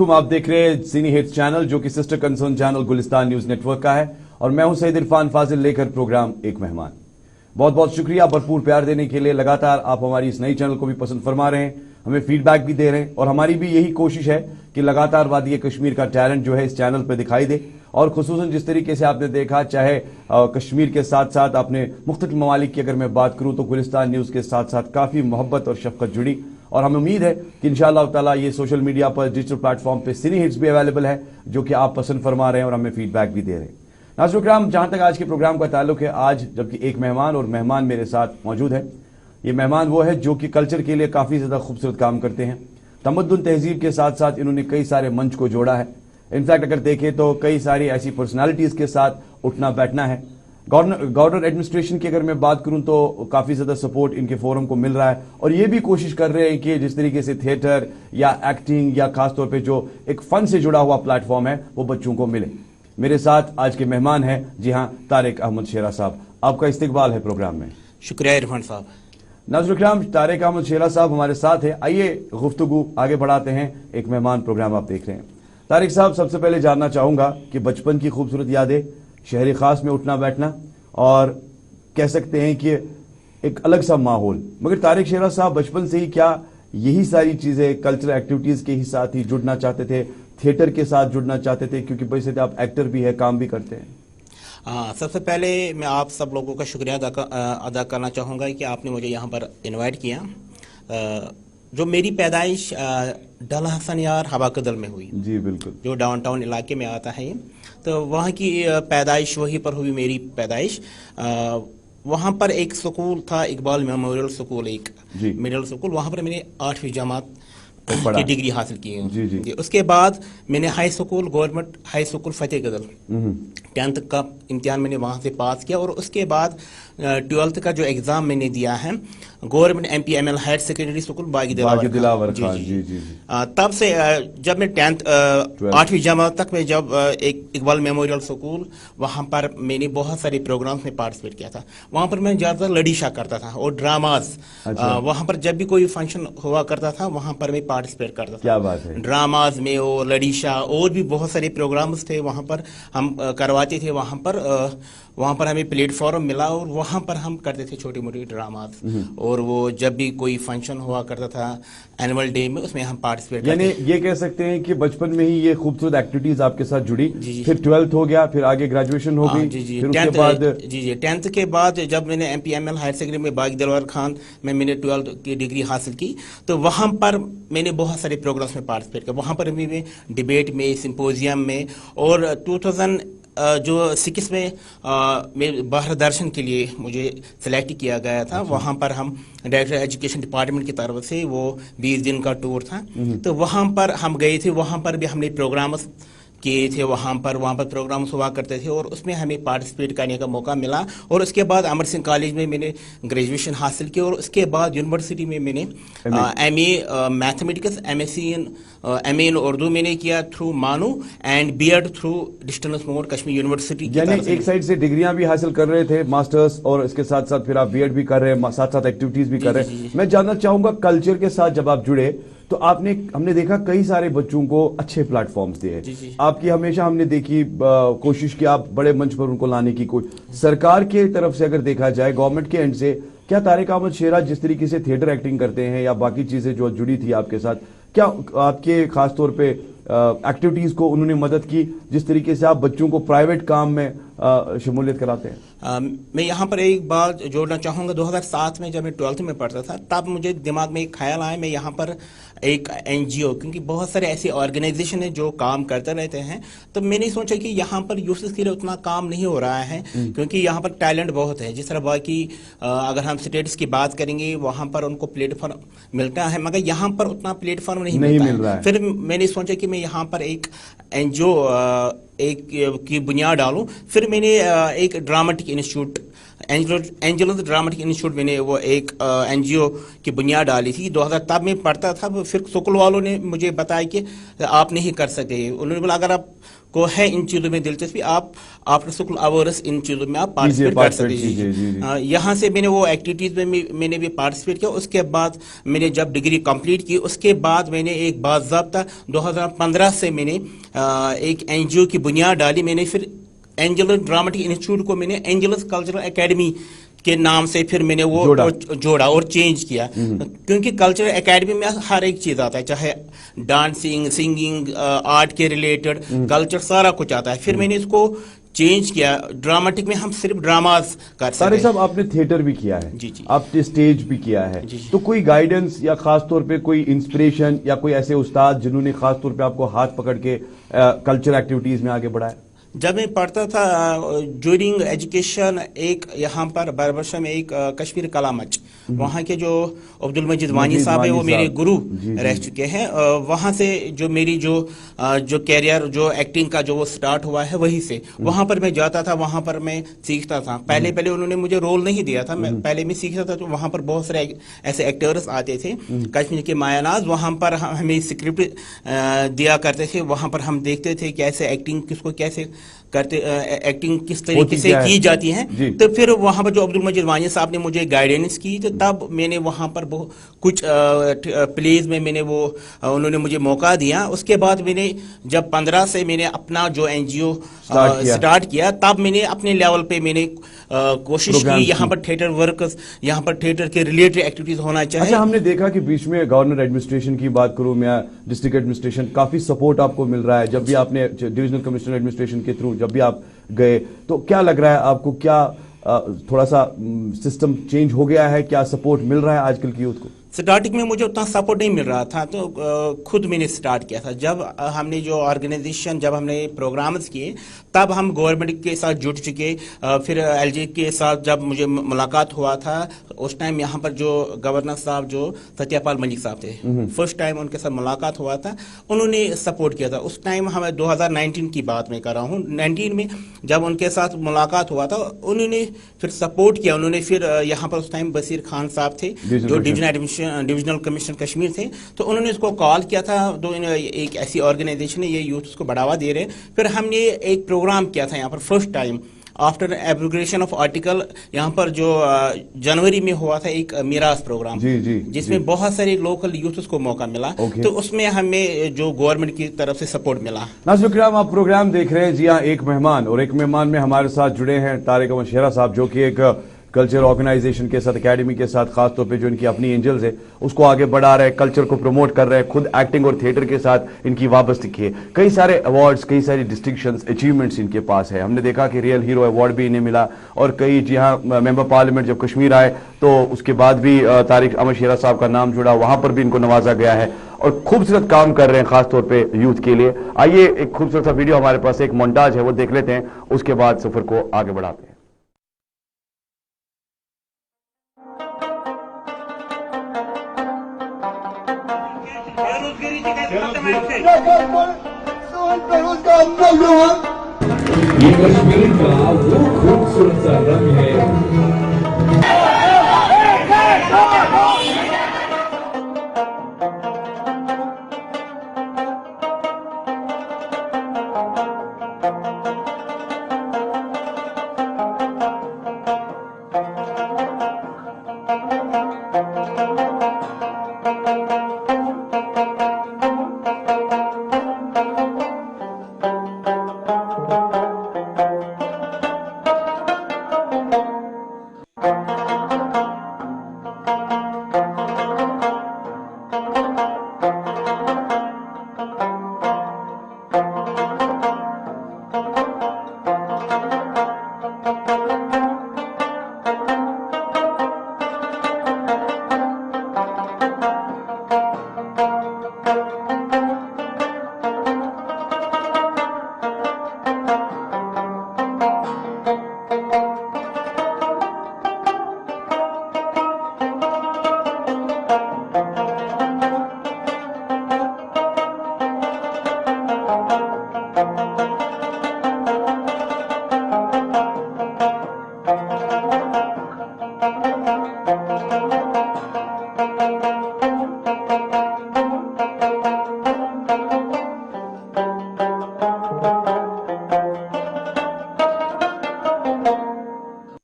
अलैकुम। आप देख रहे हैं सिनी हिट्स चैनल, जो कि sister concern channel Gulistan news network का है, और मैं हूं सईद इरफान फाजिल, लेकर प्रोग्राम एक मेहमान। बहुत बहुत शुक्रिया भरपूर प्यार देने के लिए। लगातार आप हमारी इस नई चैनल को भी पसंद फरमा रहे हैं, हमें फीडबैक भी दे रहे हैं, और हमारी भी यही कोशिश है कि लगातार वादी कश्मीर का टैलेंट जो है इस चैनल पर दिखाई दे। और खुसूसन जिस तरीके से आपने देखा, चाहे कश्मीर के साथ साथ आपने मुख्तलिफ ममालिक की अगर मैं बात करूं तो गुलिस्तान न्यूज के साथ साथ काफी मोहब्बत और शफकत जुड़ी, और हमें उम्मीद है कि इंशाअल्लाह ताला ये सोशल मीडिया पर डिजिटल प्लेटफॉर्म पे सिनी हिट्स भी अवेलेबल है, जो कि आप पसंद फरमा रहे हैं और हमें फीडबैक भी दे रहे हैं। नाज़रीन किराम, जहां तक आज के प्रोग्राम का ताल्लुक है, आज जबकि एक मेहमान और मेहमान मेरे साथ मौजूद है। ये मेहमान वो है जो कि कल्चर के लिए काफी ज्यादा खूबसूरत काम करते हैं। तमद्दुन तहजीब के साथ साथ इन्होंने कई सारे मंच को जोड़ा है। इनफैक्ट अगर देखें तो कई सारी ऐसी पर्सनालिटीज के साथ उठना बैठना है। गवर्नर एडमिनिस्ट्रेशन की अगर मैं बात करूं तो काफी ज्यादा सपोर्ट इनके फोरम को मिल रहा है, और ये भी कोशिश कर रहे हैं कि जिस तरीके से थिएटर या एक्टिंग या खासतौर पे जो एक फन से जुड़ा हुआ प्लेटफॉर्म है वो बच्चों को मिले। मेरे साथ आज के मेहमान हैं, जी हाँ, तारिक अहमद शेरा साहब। आपका इस्तकबाल है प्रोग्राम में। शुक्रिया इरफान साहब। नाज़रीन किराम, तारिक अहमद शेरा साहब हमारे साथ है। आइए गुफ्तगू आगे बढ़ाते हैं। एक मेहमान प्रोग्राम आप देख रहे हैं। तारिक साहब, सबसे पहले जानना चाहूंगा कि बचपन की खूबसूरत यादें, शहरी खास में उठना बैठना, और कह सकते हैं कि एक अलग सा माहौल, मगर तारिक शेरा साहब बचपन से ही क्या यही सारी चीजें कल्चरल एक्टिविटीज के ही साथ ही जुड़ना चाहते थे, थिएटर के साथ जुड़ना चाहते थे, क्योंकि वैसे तो आप एक्टर भी है, काम भी करते हैं? सबसे पहले मैं आप सब लोगों का शुक्रिया अदा करना चाहूँगा कि आपने मुझे यहाँ पर इनवाइट किया। जो मेरी पैदाइश डल हसन यार हवा कदल में हुई, जी बिल्कुल, जो डाउनटाउन इलाके में आता है, तो वहाँ की पैदाइश, वहीं पर हुई मेरी पैदाइश। वहाँ पर एक स्कूल था, इकबाल मेमोरियल स्कूल, एक मिडिल स्कूल, वहाँ पर मैंने 8वीं जमात की डिग्री हासिल की है। जी। उसके बाद मैंने high school, government high school Fateh Kadal, 10th का इम्तिहान मैंने वहाँ से पास किया, और उसके बाद 12th का जो एग्ज़ाम मैंने दिया है government MPML higher secondary school बागी दिलावर खान। जी। तब से जब मैं 8वीं जमात तक में, जब एक इकबाल मेमोरियल स्कूल, वहाँ पर मैंने बहुत सारे प्रोग्राम्स में पार्टिसिपेट किया था। वहाँ पर मैं ज़्यादातर लड़ीशा करता था और ड्रामाज। वहाँ पर जब भी कोई फंक्शन हुआ करता था वहाँ पर मैं पार्टिसिपेट करता था। क्या बात है। ड्रामाज में और लड़ीशा और भी बहुत सारे प्रोग्राम्स थे वहाँ पर हम करवाते थे। वहाँ पर हमें प्लेटफॉर्म मिला और वहाँ पर हम करते थे छोटी मोटी ड्रामाज, और वो जब भी कोई फंक्शन हुआ करता था एनुअल डे में, उसमें हम पार्टिसिपेट यानी ये कह सकते हैं कि बचपन में ही ये खूबसूरत एक्टिविटीज आपके साथ जुड़ी। फिर 12th हो गया, फिर आगे ग्रेजुएशन हो गई। जी। फिर उसके बाद 10th के बाद जब मैंने MPML हायर सेकेंडरी में बागी दिलवर खान में मैंने 12th की डिग्री हासिल की, तो वहाँ पर मैंने बहुत सारे प्रोग्राम्स में पार्टिसिपेट किया। वहाँ पर भी मैं डिबेट में, सिंपोजियम में, और 2006 में बाहर दर्शन के लिए मुझे सिलेक्ट किया गया था। वहाँ पर हम डायरेक्टर एजुकेशन डिपार्टमेंट की तरफ से वो 20 दिन का टूर था, तो वहाँ पर हम गए थे। वहाँ पर भी हमने प्रोग्राम्स किए थे, वहाँ पर प्रोग्राम्स हुआ करते थे, और उसमें हमें पार्टिसिपेट करने का मौका मिला। और उसके बाद अमर सिंह कॉलेज में मैंने ग्रेजुएशन हासिल की, और उसके बाद यूनिवर्सिटी में मैंने MA मैथमेटिक्स, MA इन उर्दू मैंने किया थ्रू मानू, and B.Ed through distance mode Kashmir university. यानी एक साइड से डिग्रियां भी हासिल कर रहे थे, मास्टर्स, और इसके साथ साथ फिर आप B.Ed भी कर रहे हैं, साथ साथ एक्टिविटीज भी कर रहे हैं। मैं जानना चाहूंगा, कल्चर के साथ जब आप जुड़े तो हमने देखा कई सारे बच्चों को अच्छे प्लेटफॉर्म्स दिए। आपकी हमेशा हमने देखी कोशिश की आप बड़े मंच पर उनको लाने की कोशिश। सरकार के तरफ से अगर देखा जाए, गवर्नमेंट के एंड से, क्या तारिक अहमद शेरा जिस तरीके से थिएटर एक्टिंग करते हैं या बाकी चीजें जो जुड़ी थी आपके साथ, क्या आपके खास तौर पे एक्टिविटीज को उन्होंने मदद की, जिस तरीके से आप बच्चों को प्राइवेट काम में शमूलियत कराते हैं? मैं यहाँ पर एक बात जोड़ना चाहूँगा। 2007 में जब मैं 12th में पढ़ता था, तब मुझे दिमाग में एक ख्याल आया, मैं यहाँ पर एक NGO, क्योंकि बहुत सारे ऐसे ऑर्गेनाइजेशन है जो काम करते रहते हैं, तो मैंने सोचा कि यहाँ पर यूथ के लिए उतना काम नहीं हो रहा है, क्योंकि यहाँ पर टैलेंट बहुत है। जिस तरह बाकी अगर हम स्टेट्स की बात करेंगे, वहाँ पर उनको प्लेटफॉर्म मिलता है, मगर यहाँ पर उतना प्लेटफॉर्म नहीं मिल रहा है। फिर मैंने सोचा कि मैं यहाँ पर एक NGO की बुनियाद डालूं। फिर मैंने एक dramatic institute, angels dramatic institute, मैंने वो एक NGO की बुनियाद डाली थी। 2000 तब मैं पढ़ता था। फिर स्कूल वालों ने मुझे बताया कि आप नहीं कर सकते। उन्होंने बोला अगर आप को है इन चीज़ों में दिलचस्पी, आप आफ्टर स्कूल आवर्स इन चीज़ों में आप पार्टिसिपेट कर सकते हैं। यहाँ से मैंने वो एक्टिविटीज़ में मैंने भी पार्टिसिपेट किया। उसके बाद मैंने जब डिग्री कंप्लीट की, उसके बाद मैंने एक बाज़ाब्ता 2015 से मैंने एक एनजीओ की बुनियाद डाली। मैंने फिर एंजलस ड्रामेटिक इंस्टीट्यूट को मैंने एंजलस कल्चरल एकेडमी के नाम से फिर मैंने वो जोड़ा और चेंज किया, क्योंकि कल्चरल एकेडमी में हर एक चीज आता है, चाहे डांसिंग, सिंगिंग, आर्ट के रिलेटेड कल्चर सारा कुछ आता है। फिर मैंने इसको चेंज किया, ड्रामेटिक में हम सिर्फ ड्रामास कर सकते हैं। साहब आपने थिएटर भी किया है, जी जी, आपने स्टेज भी किया है, तो कोई गाइडेंस या खास तौर पे कोई इंस्पिरेशन या कोई ऐसे उस्ताद जिन्होंने खास तौर पे आपको हाथ पकड़ के कल्चर एक्टिविटीज में आगे बढ़ाया? जब मैं पढ़ता था ड्यूरिंग एजुकेशन, एक यहाँ पर बरबशा में एक कश्मीर कला मंच, वहाँ के जो अब्दुल मजीद वानी साहब है वो मेरे गुरु रह चुके हैं। वहाँ से जो मेरी जो कैरियर, जो एक्टिंग का जो वो स्टार्ट हुआ है वहीं से। वहाँ पर मैं जाता था, वहाँ पर मैं सीखता था। पहले उन्होंने मुझे रोल नहीं दिया था, पहले मैं सीखता था। तो वहाँ पर बहुत सारे ऐसे एक्टर्स आते थे कश्मीर के मायानाज, वहाँ पर हमें स्क्रिप्ट दिया करते थे। वहाँ पर हम देखते थे कैसे एक्टिंग किसको कैसे करते, एक्टिंग किस तरीके से की जाती है। तो फिर वहां पर जो अब्दुल मजीद वानी साहब ने मुझे गाइडेंस की, तो तब मैंने वहां पर कुछ प्लेज में मैंने वो उन्होंने मुझे मौका दिया। उसके बाद मैंने जब 15 से मैंने अपना जो एनजीओ स्टार्ट किया, तब मैंने अपने लेवल पे मैंने कोशिश की यहाँ पर थिएटर वर्कर्स, यहाँ पर थिएटर के रिलेटेड एक्टिविटीज होना चाहिए। अच्छा, हमने देखा कि बीच में गवर्नर एडमिनिस्ट्रेशन की बात करूं मैं, डिस्ट्रिक्ट एडमिनिस्ट्रेशन, काफी सपोर्ट आपको मिल रहा है। जब भी आपने डिविजनल कमिश्नर एडमिनिस्ट्रेशन के थ्रू जब भी आप गए, तो क्या लग रहा है आपको, क्या थोड़ा सा सिस्टम चेंज हो गया है? क्या सपोर्ट मिल रहा है आजकल की यूथ को? स्टार्टिंग में मुझे उतना सपोर्ट नहीं मिल रहा था, तो खुद मैंने स्टार्ट किया था। जब हमने जो ऑर्गेनाइजेशन, जब हमने प्रोग्राम्स किए, तब हम गवर्नमेंट के साथ जुड़ चुके। फिर एलजी के साथ जब मुझे मुलाकात हुआ था, उस टाइम यहाँ पर जो गवर्नर साहब जो सत्यपाल मलिक साहब थे, फर्स्ट टाइम उनके साथ मुलाकात हुआ था, उन्होंने सपोर्ट किया था। उस टाइम हमें 2019 की बात मैं कर रहा हूँ, 19 में जब उनके साथ मुलाकात हुआ था, उन्होंने फिर सपोर्ट किया। उन्होंने फिर यहाँ पर उस टाइम बशीर खान साहब थे जो डिविजनल कमिश्नर कश्मीर थे, तो उन्होंने इसको कॉल किया था। तो एक ऐसी ऑर्गेनाइजेशन है, ये यूथ को बढ़ावा दे रहे हैं। फिर हमने एक प्रोग्राम किया था यहाँ पर first time after abrogation of article, यहाँ पर जो जनवरी में हुआ था एक मीरास प्रोग्राम, जिसमें बहुत सारे लोकल यूथ को मौका मिला। तो उसमें हमें जो गवर्नमेंट की तरफ से सपोर्ट मिला। नाज़रीन किराम, आप प्रोग्राम देख रहे हैं। जी हाँ, एक मेहमान, और एक मेहमान में हमारे साथ जुड़े हैं तारिक अहमद शेरा साहब, जो कि एक कल्चर ऑर्गेनाइजेशन के साथ, एकेडमी के साथ, खास तौर पे जो इनकी अपनी एंजल्स है उसको आगे बढ़ा रहे हैं, कल्चर को प्रमोट कर रहे हैं। खुद एक्टिंग और थिएटर के साथ इनकी वाबस्तगी है। कई सारे अवार्ड्स, कई सारी डिस्टिंक्शंस, अचीवमेंट्स इनके पास है। हमने देखा कि रियल हीरो अवार्ड भी इन्हें मिला, और कई, जी हाँ, मेंबर पार्लियामेंट जब कश्मीर आए तो उसके बाद भी तारिक अहमद शेरा साहब का नाम जुड़ा, वहां पर भी इनको नवाजा गया है, और खूबसूरत काम कर रहे हैं खास तौर पे यूथ के लिए। आइए एक खूबसूरत सा वीडियो हमारे पास, एक मोन्टाज है, वो देख लेते हैं, उसके बाद सफर को आगे बढ़ाते हैं। ये कश्मीर का वो खूबसूरत सा रंग है।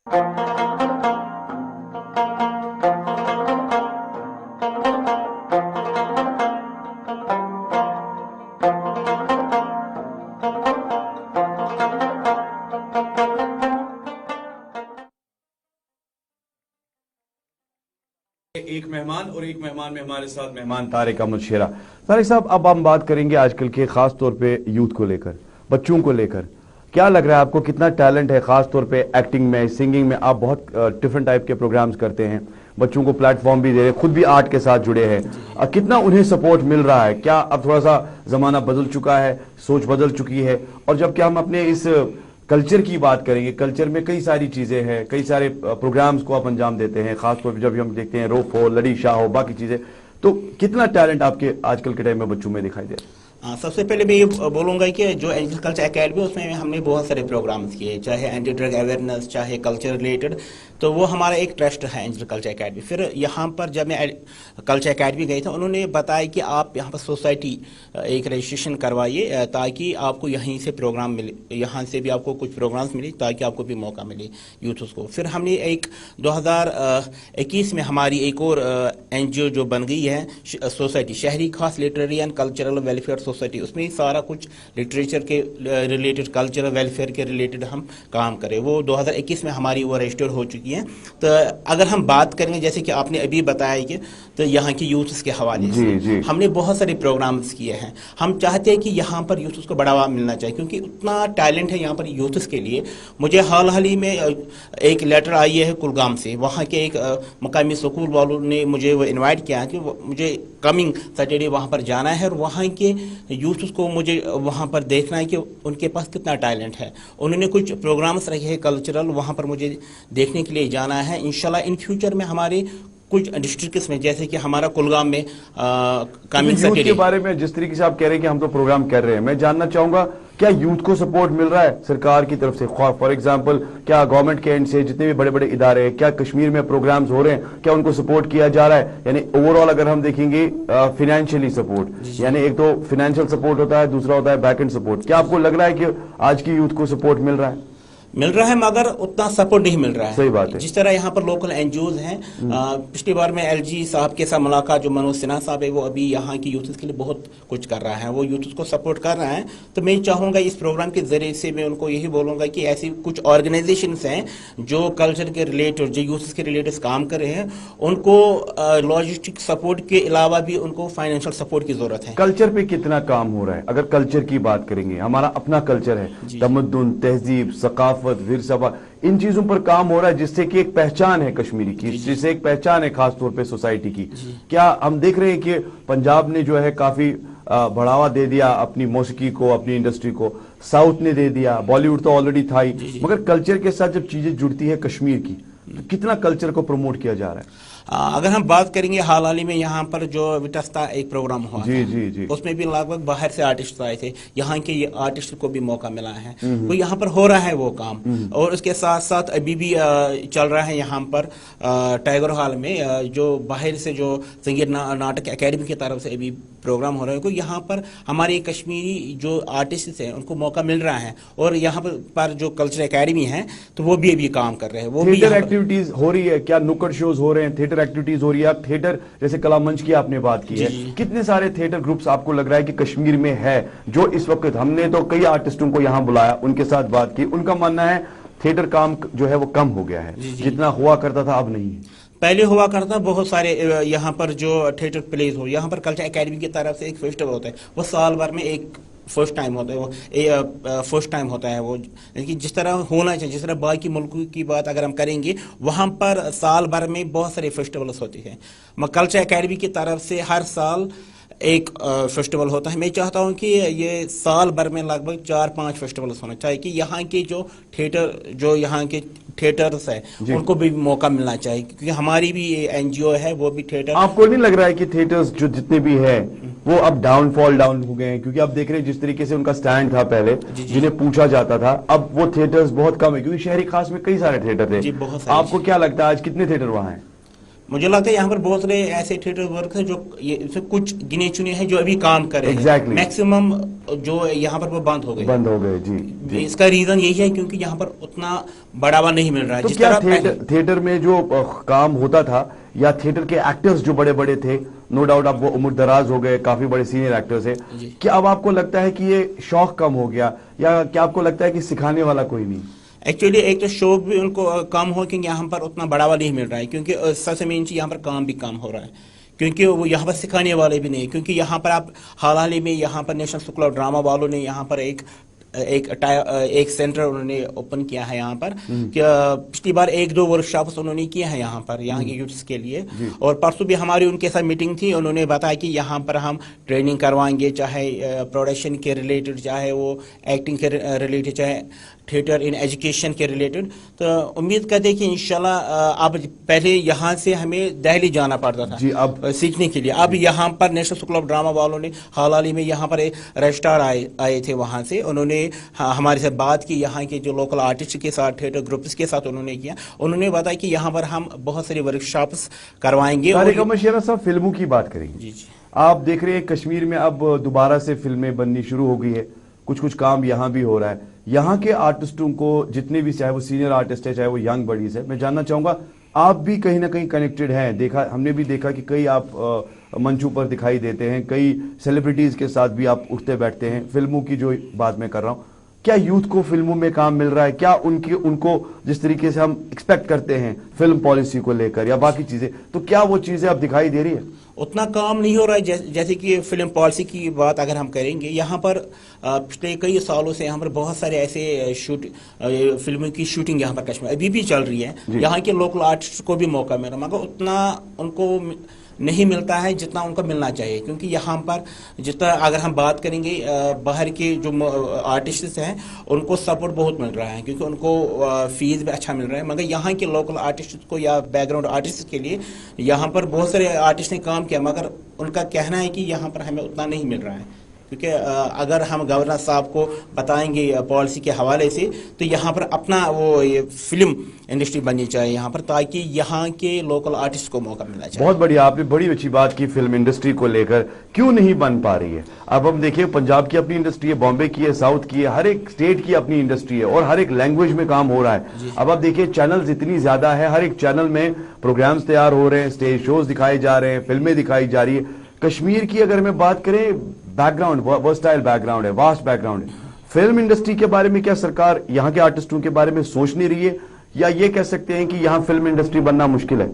एक मेहमान और एक मेहमान में हमारे साथ मेहमान तारिक अहमद शेरा। तारिक साहब, अब हम बात करेंगे आजकल के खास तौर पे यूथ को लेकर, बच्चों को लेकर। क्या लग रहा है आपको, कितना टैलेंट है खास तौर पे एक्टिंग में, सिंगिंग में? आप बहुत डिफरेंट टाइप के प्रोग्राम्स करते हैं, बच्चों को प्लेटफॉर्म भी दे रहे हैं, खुद भी आर्ट के साथ जुड़े हैं। कितना उन्हें सपोर्ट मिल रहा है? क्या अब थोड़ा सा जमाना बदल चुका है, सोच बदल चुकी है? और जब क्या हम अपने इस कल्चर की बात करेंगे, कल्चर में कई सारी चीजें हैं, कई सारे प्रोग्राम्स को आप अंजाम देते हैं, खासतौर पर जब हम देखते हैं रोफ हो, लड़ी शाह हो, बाकी चीजें, तो कितना टैलेंट आपके आजकल के टाइम में बच्चों में दिखाई दे रहा है? सबसे पहले मैं ये बोलूँगा कि जो एंजल कल्चर एकेडमी उसमें हमने बहुत सारे प्रोग्राम्स किए, चाहे एंटी ड्रग अवेयरनेस, चाहे कल्चर रिलेटेड, तो वो हमारा एक ट्रस्ट है एंजल कल्चर एकेडमी। फिर यहाँ पर जब मैं कल्चर एकेडमी गई था, उन्होंने बताया कि आप यहाँ पर सोसाइटी एक रजिस्ट्रेशन करवाइए ताकि आपको यहीं से प्रोग्राम मिले, यहाँ से भी आपको कुछ प्रोग्राम्स मिले ताकि आपको भी मौका मिले यूथ को। फिर हमने एक 2021 में हमारी एक और NGO जो बन गई है, सोसाइटी शहरी खास literary and cultural welfare society, उसमें सारा कुछ लिटरेचर के रिलेटेड, कल्चरल वेलफेयर के रिलेटेड हम काम करें। वो 2021 में हमारी वो रजिस्टर हो चुकी है। तो अगर हम बात करेंगे जैसे कि आपने अभी बताया कि तो यहाँ की यूथ्स के हवाले से हमने बहुत सारे प्रोग्राम्स किए हैं। हम चाहते हैं कि यहाँ पर यूथ्स को बढ़ावा मिलना चाहिए क्योंकि उतना टैलेंट है यहाँ पर यूथ्स के लिए। मुझे हाल ही में एक लेटर आई है कुलगाम से, वहाँ के एक मकामी स्कूल वालों ने मुझे वो इन्वाइट किया कि मुझे कमिंग सैटरडे वहाँ पर जाना है और वहाँ के यूथ को मुझे वहाँ पर देखना है कि उनके पास कितना टैलेंट है। उन्होंने कुछ प्रोग्राम्स रखे हैं कल्चरल, वहाँ पर मुझे देखने के लिए जाना है। इंशाल्लाह इन फ्यूचर में हमारे कुछ डिस्ट्रिक्ट्स में, जैसे कि हमारा कुलगाम में कमिंग सैटरडे के बारे में जिस तरीके से आप कह रहे हैं कि हम तो प्रोग्राम कर रहे हैं, मैं जानना चाहूंगा क्या यूथ को सपोर्ट मिल रहा है सरकार की तरफ से? फॉर एग्जांपल, क्या गवर्नमेंट के एंड से जितने भी बड़े बड़े इदारे हैं, क्या कश्मीर में प्रोग्राम्स हो रहे हैं, क्या उनको सपोर्ट किया जा रहा है? यानी ओवरऑल अगर हम देखेंगे फाइनेंशियली सपोर्ट, यानी एक तो फाइनेंशियल सपोर्ट होता है, दूसरा होता है बैक एंड सपोर्ट। क्या आपको लग रहा है कि आज की यूथ को सपोर्ट मिल रहा है? मिल रहा है मगर उतना सपोर्ट नहीं मिल रहा है। सही बात है। जिस तरह यहाँ पर लोकल NGOs हैं, पिछली बार में LG साहब के साथ मुलाकात, जो मनोज सिन्हा साहब है, वो अभी यहाँ की यूथ के लिए बहुत कुछ कर रहा है, वो यूथ को सपोर्ट कर रहा है। तो मैं चाहूँगा इस प्रोग्राम के जरिए से मैं उनको यही बोलूँगा कि ऐसी कुछ ऑर्गेनाइजेशंस हैं जो कल्चर के रिलेटेड, जो यूथ के रिलेटेड काम कर रहे हैं, उनको लॉजिस्टिक सपोर्ट के अलावा भी उनको फाइनेंशियल सपोर्ट की जरूरत है। कल्चर पे कितना काम हो रहा है? अगर कल्चर की बात करेंगे, हमारा अपना कल्चर है, तमद्दुन, तहजीब, सकाफत, विरसा, इन चीजों पर काम हो रहा है जिससे कि एक पहचान है कश्मीरी की, जिससे एक पहचान है खास तौर पे सोसाइटी की। क्या हम देख रहे हैं कि पंजाब ने जो है काफी बढ़ावा दे दिया अपनी मौसीकी को, अपनी इंडस्ट्री को, साउथ ने दे दिया, बॉलीवुड तो ऑलरेडी था ही, मगर कल्चर के साथ जब चीजें जुड़ती है कश्मीर की, तो कितना कल्चर को प्रमोट किया जा रहा है? अगर हम बात करेंगे हाल ही में यहाँ पर जो विटस्ता एक प्रोग्राम हुआ था, उसमें भी लगभग बाहर से आर्टिस्ट आए थे, यहाँ के आर्टिस्ट को भी मौका मिला है। तो यहाँ पर हो रहा है वो काम, और उसके साथ साथ अभी भी चल रहा है यहाँ पर टाइगर हॉल में जो बाहर से जो संगीत नाटक एकेडमी की तरफ से अभी प्रोग्राम हो रहे हैं, यहाँ पर हमारे कश्मीरी जो आर्टिस्ट हैं उनको मौका मिल रहा है। और यहाँ पर जो कल्चर एकेडमी है तो वो भी अभी काम कर रहे हैं। वो भी एक्टिविटीज हो रही है, क्या नुक्कड़ शोज हो रहे हैं, थिएटर एक्टिविटीज हो रही है? थिएटर जैसे कला मंच की आपने बात की है, कितने सारे थिएटर ग्रुप्स आपको लग रहा है कि कश्मीर में है जो इस वक्त? हमने तो कई आर्टिस्टों को यहाँ बुलाया, उनके साथ बात की, उनका मानना है थिएटर काम जो है वो कम हो गया है, जितना हुआ करता था अब नहीं है। पहले हुआ करता बहुत सारे यहाँ पर जो थिएटर प्लेस हो, यहाँ पर कल्चर एकेडमी की तरफ से एक फेस्टिवल होता है, वो साल भर में एक फर्स्ट टाइम होता है, वो फर्स्ट टाइम होता है वो, लेकिन जिस तरह होना चाहिए, जिस तरह बाकी मुल्कों की बात अगर हम करेंगे, वहाँ पर साल भर में बहुत सारे फेस्टिवल्स होते हैं। कल्चर एकेडमी की तरफ से हर साल एक फेस्टिवल होता है। मैं चाहता हूँ कि ये साल भर में लगभग 4-5 फेस्टिवल्स होना चाहिए कि यहाँ के जो थिएटर, जो यहाँ के थिएटर्स है, उनको भी मौका मिलना चाहिए, क्योंकि हमारी भी NGO है, वो भी थिएटर। आपको नहीं लग रहा है कि थिएटर्स जो जितने भी है वो अब डाउन हो गए हैं? क्योंकि आप देख रहे हैं जिस तरीके से उनका स्टैंड था पहले, जिन्हें पूछा जाता था, अब वो थिएटर्स बहुत कम है, क्योंकि शहरी खास में कई सारे थिएटर थे। आपको क्या लगता है आज कितने थिएटर वहां हैं? मुझे लगता है यहाँ पर बहुत सारे ऐसे थिएटर वर्क है जो इसमें कुछ गिने चुने हैं जो अभी काम कर रहे हैं। Exactly. मैक्सिमम जो यहाँ पर वो बंद हो गए जी। इसका रीजन यही है क्योंकि यहाँ पर उतना बढ़ावा नहीं मिल रहा है तो जिस क्या तरह थिएटर में जो काम होता था या थिएटर के एक्टर्स जो बड़े बड़े थे, नो डाउट अब वो उम्र दराज हो गए, काफी बड़े सीनियर एक्टर्स हैं, क्या अब आपको लगता है कि ये शौक कम हो गया या क्या आपको लगता है कि सिखाने वाला कोई नहीं? एक्चुअली एक तो शौक भी उनको कम हो क्योंकि यहाँ पर उतना बढ़ावा नहीं मिल रहा है क्योंकि सबसे मेन चीज यहाँ पर काम भी कम हो रहा है क्योंकि वो यहाँ पर सिखाने वाले भी नहीं है क्योंकि यहाँ पर आप हाल ही में यहाँ पर नेशनल स्कूल ऑफ ड्रामा वालों ने यहाँ पर एक सेंटर उन्होंने ओपन किया है यहाँ पर कि पिछली बार 1-2 वर्कशॉप्स उन्होंने किए हैं यहाँ पर यहाँ के यूथ्स के लिए और परसों भी हमारी उनके साथ मीटिंग थी। उन्होंने बताया कि यहाँ पर हम ट्रेनिंग करवाएंगे चाहे प्रोडक्शन के रिलेटेड, चाहे वो एक्टिंग के रिलेटेड, चाहे थिएटर इन एजुकेशन के रिलेटेड। तो उम्मीद करते हैं कि इंशाल्लाह अब पहले यहाँ से हमें दिल्ली जाना पड़ता था जी, अब सीखने के लिए। अब यहाँ पर नेशनल स्कूल ऑफ ड्रामा वालों ने हाल ही में यहाँ पर एक रजिस्ट्रार आए थे वहाँ से, उन्होंने हमारे साथ बात की यहाँ के जो लोकल आर्टिस्ट के साथ, थिएटर ग्रुप्स के साथ उन्होंने किया। उन्होंने बताया कि यहाँ पर हम बहुत सारे वर्कशॉप्स करवाएंगे। साहब फिल्मों की बात करेंगे जी। आप देख रहे हैं कश्मीर में अब दोबारा से फिल्में बननी शुरू हो गई है, कुछ काम यहाँ भी हो रहा है। यहाँ के आर्टिस्टों को जितने भी, चाहे वो सीनियर आर्टिस्ट है चाहे वो यंग बडीज है, मैं जानना चाहूंगा आप भी कहीं ना कहीं कनेक्टेड हैं। हमने भी देखा कि कई आप मंचों पर दिखाई देते हैं, कई सेलिब्रिटीज के साथ भी आप उठते बैठते हैं। फिल्मों की जो बात मैं कर रहा हूँ, क्या यूथ को फिल्मों में काम मिल रहा है? क्या उनको जिस तरीके से हम एक्सपेक्ट करते हैं फिल्म पॉलिसी को लेकर या बाकी चीजें, तो क्या वो चीजें अब दिखाई दे रही है? उतना काम नहीं हो रहा है जैसे कि फिल्म पॉलिसी की बात अगर हम करेंगे, यहाँ पर पिछले कई सालों से यहाँ पर बहुत सारे ऐसे फिल्मों की शूटिंग यहाँ पर कश्मीर अभी भी चल रही है। यहाँ के लोकल आर्टिस्ट को भी मौका मिल रहा है मगर उतना उनको नहीं मिलता है जितना उनको मिलना चाहिए क्योंकि यहाँ पर जितना अगर हम बात करेंगे बाहर के जो आर्टिस्ट हैं उनको सपोर्ट बहुत मिल रहा है क्योंकि उनको फीस भी अच्छा मिल रहा है। मगर यहाँ के लोकल आर्टिस्ट को या बैकग्राउंड आर्टिस्ट के लिए यहाँ पर बहुत सारे आर्टिस्ट ने काम किया मगर उनका कहना है कि यहाँ पर हमें उतना नहीं मिल रहा है क्योंकि अगर हम गवर्नर साहब को बताएंगे पॉलिसी के हवाले से तो यहाँ पर अपना वो ये फिल्म इंडस्ट्री बननी चाहिए यहाँ पर ताकि यहाँ के लोकल आर्टिस्ट को मौका मिलना चाहिए। बहुत बढ़िया, आपने बड़ी अच्छी बात की फिल्म इंडस्ट्री को लेकर, क्यों नहीं बन पा रही है। अब हम देखिए पंजाब की अपनी इंडस्ट्री है, बॉम्बे की है, साउथ की है, हर एक स्टेट की अपनी इंडस्ट्री है और हर एक लैंग्वेज में काम हो रहा है। अब आप देखिए चैनल्स इतनी ज्यादा है, हर एक चैनल में प्रोग्राम्स तैयार हो रहे हैं, स्टेज शोज दिखाए जा रहे हैं, फिल्में दिखाई जा रही है। कश्मीर की अगर मैं बात करें, बैकग्राउंड वर्सटाइल बैकग्राउंड है, वास्ट बैकग्राउंड है। फिल्म इंडस्ट्री के बारे में क्या सरकार यहाँ के आर्टिस्टों के बारे में सोच नहीं रही है या ये कह सकते हैं कि यहाँ फिल्म इंडस्ट्री बनना मुश्किल है?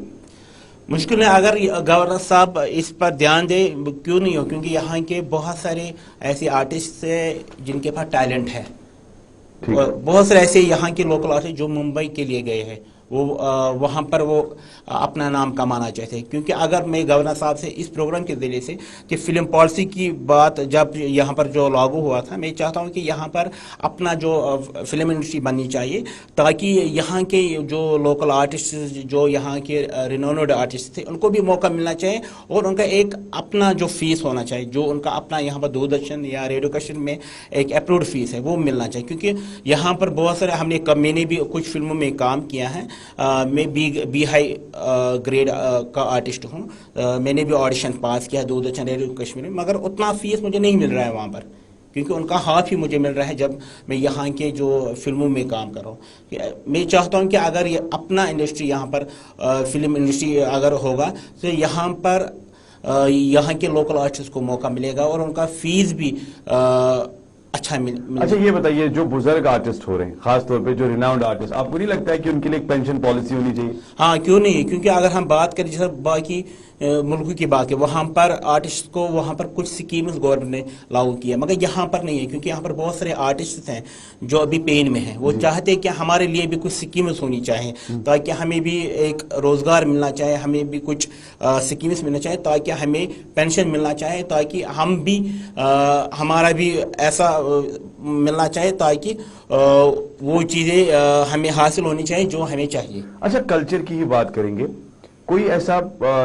मुश्किल है। अगर गवर्नर साहब इस पर ध्यान दे, क्यों नहीं हो, क्योंकि यहाँ के बहुत सारे ऐसे आर्टिस्ट हैं जिनके पास टैलेंट है। बहुत सारे ऐसे यहाँ के लोकल आर्टिस्ट जो मुंबई के लिए गए हैं, वो वहाँ पर वो अपना नाम कमाना चाहते हैं। क्योंकि अगर मैं गवर्नर साहब से इस प्रोग्राम के जरिए से कि फिल्म पॉलिसी की बात जब यहाँ पर जो लागू हुआ था, मैं चाहता हूँ कि यहाँ पर अपना जो फिल्म इंडस्ट्री बननी चाहिए ताकि यहाँ के जो लोकल आर्टिस्ट, जो यहाँ के रिनोन्ड आर्टिस्ट थे, उनको भी मौका मिलना चाहिए और उनका एक अपना जो फीस होना चाहिए, जो उनका अपना यहाँ पर दूरदर्शन या रेडियो कशन में एक अप्रूव्ड फीस है वो मिलना चाहिए। क्योंकि यहाँ पर बहुत सारे मैंने भी कुछ फिल्मों में काम किया है। मैं बी हाई ग्रेड का आर्टिस्ट हूँ। मैंने भी ऑडिशन पास किया दूरदर्शन रेडियो कश्मीर में, मगर उतना फीस मुझे नहीं मिल रहा है वहाँ पर क्योंकि उनका हाफ ही मुझे मिल रहा है जब मैं यहाँ के जो फिल्मों में काम कर रहा हूँ। मैं चाहता हूँ कि अगर ये अपना इंडस्ट्री यहाँ पर फिल्म इंडस्ट्री अगर होगा तो यहाँ पर यहाँ के लोकल आर्टिस्ट को मौका मिलेगा और उनका फीस भी अच्छा अच्छा, ये बताइए जो बुजुर्ग आर्टिस्ट हो रहे हैं, खास तौर पे जो रिनाउंड आर्टिस्ट, आपको नहीं लगता है कि उनके लिए एक पेंशन पॉलिसी होनी चाहिए? हाँ, क्यों नहीं। क्योंकि अगर हम बात करें जैसे बाकी मुल्क की बात है, वहाँ पर आर्टिस्ट को वहाँ पर कुछ स्कीम्स गवर्नमेंट ने लागू किया मगर यहाँ पर नहीं है क्योंकि यहाँ पर बहुत सारे आर्टिस्ट हैं जो अभी पेन में हैं। वो चाहते हैं कि हमारे लिए भी कुछ स्कीम्स होनी चाहिए ताकि हमें भी एक रोजगार मिलना चाहिए, हमें भी कुछ स्कीम्स मिलना चाहिए ताकि हमें पेंशन मिलना चाहिए, ताकि हम भी हमारा भी ऐसा मिलना चाहिए ताकि वो चीज़ें हमें हासिल होनी चाहिए जो हमें चाहिए। अच्छा, कल्चर की ही बात करेंगे। कोई ऐसा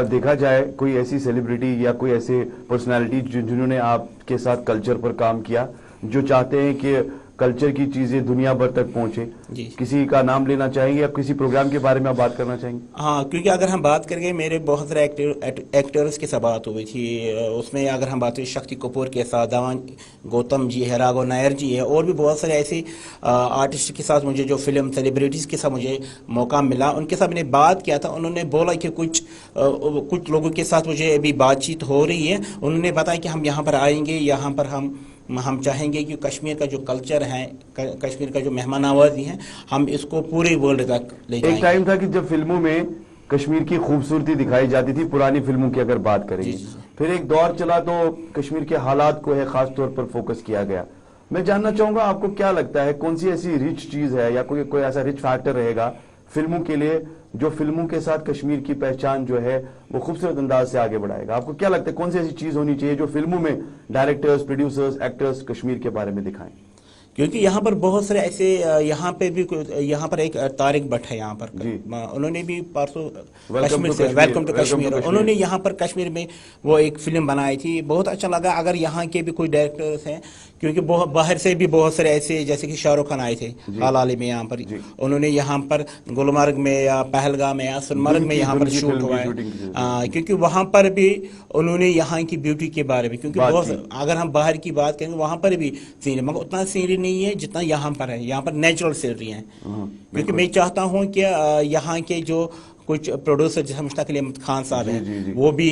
देखा जाए, कोई ऐसी सेलिब्रिटी या कोई ऐसे पर्सनालिटी जिन्होंने आपके साथ कल्चर पर काम किया, जो चाहते हैं कि कल्चर की चीजें दुनिया भर तक पहुंचे, जी। किसी का नाम लेना चाहेंगे या किसी प्रोग्राम के बारे में आप बात करना चाहेंगे? हाँ, क्योंकि अगर हम बात करेंगे मेरे बहुत सारे एक्टर्स के साथ बात हुई थी। उसमें अगर हम बात करें शक्ति कपूर के साथ, धवन गौतम जी है, राघव नायर जी है, और भी बहुत सारे ऐसे आर्टिस्ट के साथ मुझे जो फिल्म सेलिब्रिटीज़ के साथ मुझे मौका मिला, उनके साथ मैंने बात किया था। उन्होंने बोला कि कुछ लोगों के साथ मुझे अभी बातचीत हो रही है। उन्होंने बताया कि हम यहाँ पर आएंगे, यहाँ पर हम चाहेंगे कि कश्मीर का जो कल्चर है, कश्मीर का जो मेहमान नवाजी है, हम इसको पूरे वर्ल्ड तक ले जाएंगे। एक टाइम था कि जब फिल्मों में कश्मीर की खूबसूरती दिखाई जाती थी, पुरानी फिल्मों की अगर बात करेंगे, फिर एक दौर चला तो कश्मीर के हालात को है खास तौर पर फोकस किया गया। मैं जानना चाहूंगा आपको क्या लगता है, कौन सी ऐसी रिच चीज है या कोई ऐसा रिच फैक्टर रहेगा फिल्मों के लिए जो फिल्मों के साथ कश्मीर की पहचान जो है वो खूबसूरत अंदाज से आगे बढ़ाएगा? आपको क्या लगता है कौन सी ऐसी चीज होनी चाहिए जो फिल्मों में डायरेक्टर्स, प्रोड्यूसर्स, एक्टर्स कश्मीर के बारे में दिखाएं? क्योंकि यहाँ पर बहुत सारे ऐसे, यहाँ पर एक तारिक भट्ट है यहाँ पर, उन्होंने भी परसों कश्मीर से वेलकम टू कश्मीर, उन्होंने यहाँ पर कश्मीर में वो एक फिल्म बनाई थी, बहुत अच्छा लगा। अगर यहाँ के भी कोई डायरेक्टर्स हैं, क्योंकि बाहर से भी बहुत सारे ऐसे, जैसे कि शाहरुख खान आए थे हाल ही में यहाँ पर, उन्होंने यहाँ पर गुलमर्ग में या पहलगाम में या सोनमर्ग में यहाँ पर शूट हुआ है, क्योंकि वहाँ पर भी उन्होंने यहाँ की ब्यूटी के बारे में, क्योंकि बहुत, अगर हम बाहर की बात करेंगे वहाँ पर भी सीनरी, मगर उतना सीनरी नहीं है जितना यहाँ पर है। यहाँ पर नेचुरल सीनरी है, क्योंकि मैं चाहता हूँ कि यहाँ के जो कुछ प्रोड्यूसर जैसे मुश्ताक अली अहमद खान साहब हैं, वो भी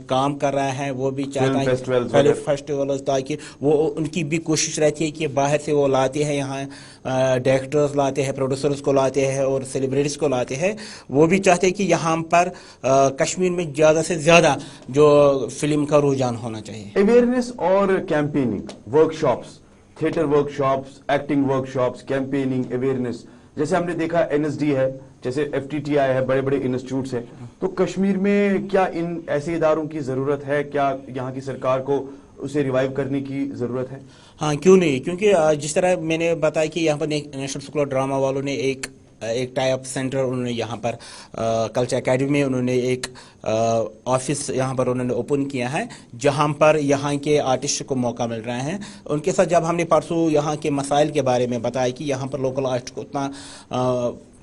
काम कर रहे हैं, वो भी चाहता है फेस्टिवल, ताकि वो उनकी भी कोशिश रहती है कि बाहर से वो लाते हैं, यहाँ डायरेक्टर्स लाते हैं, प्रोड्यूसर्स को लाते हैं और सेलिब्रिटीज को लाते हैं। वो भी चाहते हैं कि यहाँ पर कश्मीर में ज़्यादा से ज़्यादा जो फिल्म का रुझान होना चाहिए। अवेयरनेस और campaigning workshops, theatre workshops, acting workshops, campaigning, awareness, जैसे हमने देखा एनएसडी है, जैसे एफटीटीआई है, बड़े बड़े इंस्टीट्यूट्स हैं, तो कश्मीर में क्या इन ऐसे इदारों की जरूरत है? क्या यहाँ की सरकार को उसे रिवाइव करने की जरूरत है? हाँ, क्यों नहीं, क्योंकि जिस तरह मैंने बताया कि यहाँ पर नेशनल स्कूल ऑफ ड्रामा वालों ने एक टाई अप सेंटर उन्होंने यहाँ पर कल्चर एकेडमी में उन्होंने एक ऑफिस यहाँ पर उन्होंने ओपन किया है, जहाँ पर यहाँ के आर्टिस्ट को मौका मिल रहा है। उनके साथ जब हमने परसों यहाँ के मसाइल के बारे में बताया कि यहाँ पर लोकल आर्टिस्ट को उतना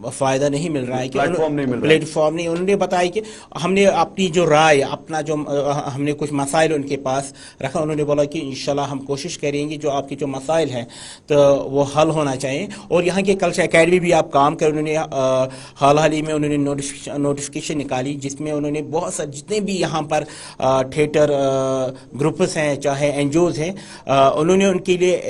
फ़ायदा नहीं मिल रहा है, कि प्लेटफॉर्म नहीं, उन्होंने बताया कि हमने अपनी जो राय, अपना जो हमने कुछ मसाइल उनके पास रखा, उन्होंने बोला कि इंशाल्लाह हम कोशिश करेंगे जो आपके जो मसाइल हैं तो वो हल होना चाहिए। और यहाँ के कल्चर एकेडमी भी आप काम कर, उन्होंने हाल ही में उन्होंने नोटिफिकेशन निकाली, जिसमें उन्होंने बहुत सारे जितने भी यहाँ पर थिएटर ग्रुप्स हैं, चाहे एनजीओज हैं, उन्होंने उनके लिए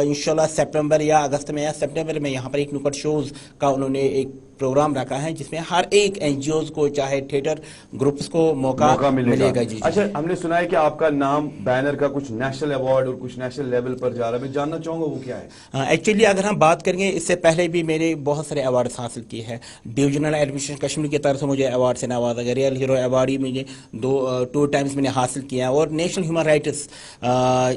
इंशाल्लाह सितंबर या अगस्त में या सितंबर में यहाँ पर एक नुक्कड़ शोज का उन्होंने एक प्रोग्राम रखा है, जिसमें हर एक एनजीओज को चाहे थिएटर ग्रुप्स को मौका मिलेगा। जी, अच्छा, हमने सुना है कि आपका नाम बैनर का कुछ नेशनल अवार्ड और कुछ नेशनल लेवल पर जा रहा है, मैं जानना चाहूंगा वो क्या है? एक्चुअली अगर हम बात करेंगे, इससे पहले भी मेरे बहुत सारे अवार्ड हासिल किए हैं। डिविजनल एडमिनिस्ट्रेशन कश्मीर की तरफ से मुझे अवार्ड से नवाजा गया, रियल हीरो अवार्ड ही मुझे 2 टाइम्स मैंने हासिल किया, और नेशनल ह्यूमन राइट्स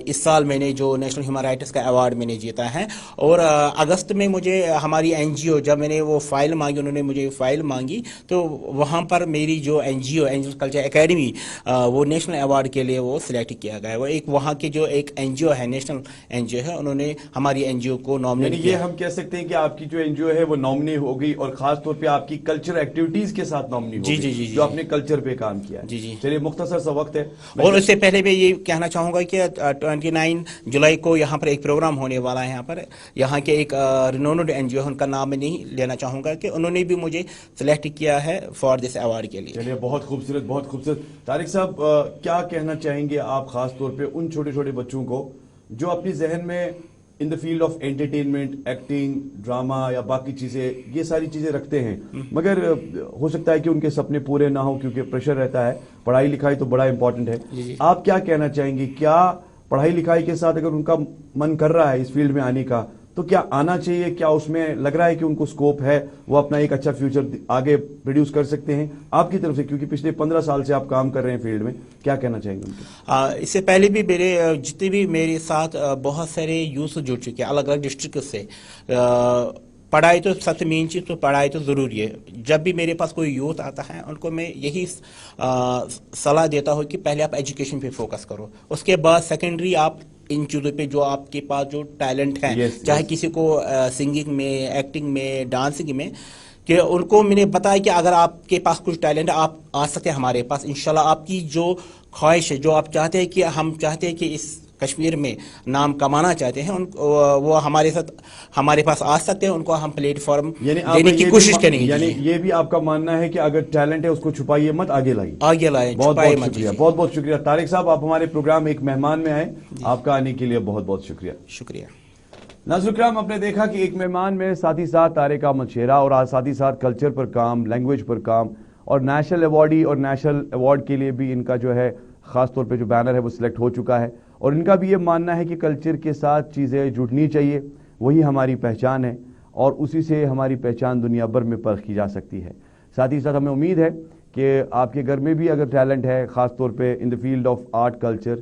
इस साल मैंने जो नेशनल ह्यूमन राइट्स का अवार्ड मैंने जीता है। और अगस्त में मुझे हमारी एनजीओ, जब मैंने वो फाइल मांगी, उन्होंने मुझे फाइल मांगी, तो वहाँ पर मेरी जो एनजीओ एंजल कल्चर एकेडमी, वो नेशनल अवार्ड के लिए वो सिलेक्ट किया गया है। वो एक वहाँ के जो एक एनजीओ है, नेशनल एनजीओ है, उन्होंने हमारी एनजीओ को नॉमिनेट किया। ये हम कह सकते हैं कि आपकी जो एनजीओ है वो नॉमिनी हो गई, और खास तौर पे आपकी कल्चर एक्टिविटीज के साथ नॉमिनी हो गई, जो आपने कल्चर पे काम किया। जी जी, चलिए, मुख्तसर सा वक्त है, और उससे पहले भी ये कहना चाहूंगा कि 29 जुलाई को यहाँ पर एक प्रोग्राम होने वाला है। यहाँ के एक रिनोन्ड एनजीओ, उनका नाम मैं नहीं लेना चाहूंगा, कि उन्होंने भी मुझे सिलेक्ट किया है फॉर दिस अवार्ड के लिए। चलिए, बहुत खूबसूरत, बहुत खूबसूरत। तारिक साहब, क्या कहना चाहेंगे आप खास तौर पे उन छोटे छोटे बच्चों को जो अपनी जहन में in the field of entertainment, acting, drama या बाकी चीजें, ये सारी चीजें रखते हैं, मगर हो सकता है कि उनके सपने पूरे ना हो क्योंकि प्रेशर रहता है, पढ़ाई लिखाई तो बड़ा इंपॉर्टेंट है। आप क्या कहना चाहेंगे, क्या पढ़ाई लिखाई के साथ अगर उनका मन कर रहा है इस फील्ड में आने का, तो क्या आना चाहिए? क्या उसमें लग रहा है कि उनको स्कोप है, वो अपना एक अच्छा फ्यूचर आगे प्रोड्यूस कर सकते हैं आपकी तरफ से, क्योंकि पिछले 15 साल से आप काम कर रहे हैं फील्ड में, क्या कहना चाहेंगे उनके? इससे पहले भी जितने भी मेरे साथ बहुत सारे यूथ जुड़ चुके हैं अलग अलग डिस्ट्रिक्ट से। पढ़ाई तो सबसे मेन चीज़, तो पढ़ाई तो ज़रूरी है। जब भी मेरे पास कोई यूथ आता है, उनको मैं यही सलाह देता हूँ कि पहले आप एजुकेशन पे फोकस करो, उसके बाद सेकेंडरी आप ان چیزوں پہ جو آپ کے پاس جو ٹیلنٹ ہے, چاہے کسی کو سنگنگ میں, ایکٹنگ میں, ڈانسنگ میں, کہ ان کو میں نے بتایا کہ اگر آپ کے پاس کچھ ٹیلنٹ ہے آپ آ سکتے ہیں ہمارے پاس. انشاءاللہ آپ کی جو خواہش ہے, جو آپ چاہتے ہیں کہ ہم چاہتے ہیں کہ اس کشمیر میں نام کمانا چاہتے ہیں, وہ ہمارے ساتھ ہمارے پاس آ سکتے ہیں, ان کو ہم پلیٹ فارم دینے کی کوشش کریں گے. یعنی یہ بھی آپ کا ماننا ہے کہ اگر ٹیلنٹ ہے اس کو چھپائیے مت, آگے لائیے. بہت بہت شکریہ, بہت بہت شکریہ طارق صاحب, آپ ہمارے پروگرام ایک مہمان میں آئے, آپ کا آنے کے لیے بہت بہت شکریہ. شکریہ. ناظرین کرام, آپ نے دیکھا کہ ایک مہمان میں ساتھ ہی ساتھ طارق احمد شیرہ اور ساتھ ہی ساتھ کلچر پر کام, لینگویج پر کام, اور نیشنل ایوارڈی اور نیشنل ایوارڈ کے لیے بھی ان کا جو ہے خاص طور پہ جو بینر ہے وہ سلیکٹ ہو چکا ہے. اور ان کا بھی یہ ماننا ہے کہ کلچر کے ساتھ چیزیں جڑنی چاہیے, وہی ہماری پہچان ہے اور اسی سے ہماری پہچان دنیا بھر میں پرکھی جا سکتی ہے. ساتھ ہی ساتھ ہمیں امید ہے کہ آپ کے گھر میں بھی اگر ٹیلنٹ ہے خاص طور پہ in the field of art culture,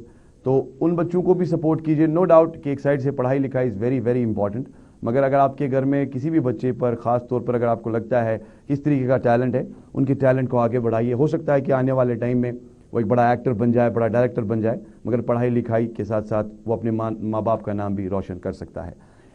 تو ان بچوں کو بھی سپورٹ کیجئے. نو ڈاؤٹ کہ ایک سائڈ سے پڑھائی لکھائی از ویری ویری امپورٹنٹ, مگر اگر آپ کے گھر میں کسی بھی بچے پر خاص طور پر اگر آپ کو لگتا ہے کس طریقے کا ٹیلنٹ ہے, ان کے ٹیلنٹ کو آگے بڑھائیے. ہو سکتا ہے کہ آنے والے ٹائم میں وہ ایک بڑا ایکٹر بن جائے, بڑا ڈائریکٹر بن جائے, مگر پڑھائی لکھائی کے ساتھ ساتھ وہ اپنے ماں باپ کا نام بھی روشن کر سکتا ہے.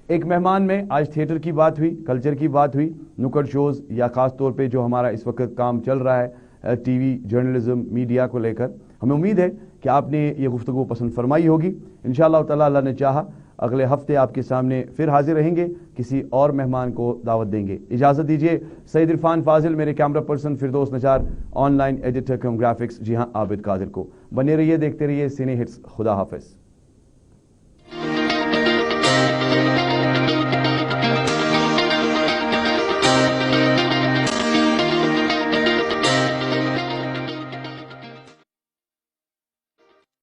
ایک مہمان میں آج تھیٹر کی بات ہوئی, کلچر کی بات ہوئی, نکڑ شوز یا خاص طور پہ جو ہمارا اس وقت کام چل رہا ہے ٹی وی, جرنلزم, میڈیا کو لے کر. ہمیں امید ہے کہ آپ نے یہ گفتگو پسند فرمائی ہوگی. انشاءاللہ تعالی اللہ نے چاہا اگلے ہفتے آپ کے سامنے پھر حاضر رہیں گے, کسی اور مہمان کو دعوت دیں گے. اجازت دیجیے. سید عرفان فاضل, میرے camera person Firdous Najar, online editor cum graphics جی ہاں عابد قادر کو. بنے رہیے, دیکھتے رہیے سینے ہٹس. خدا حافظ.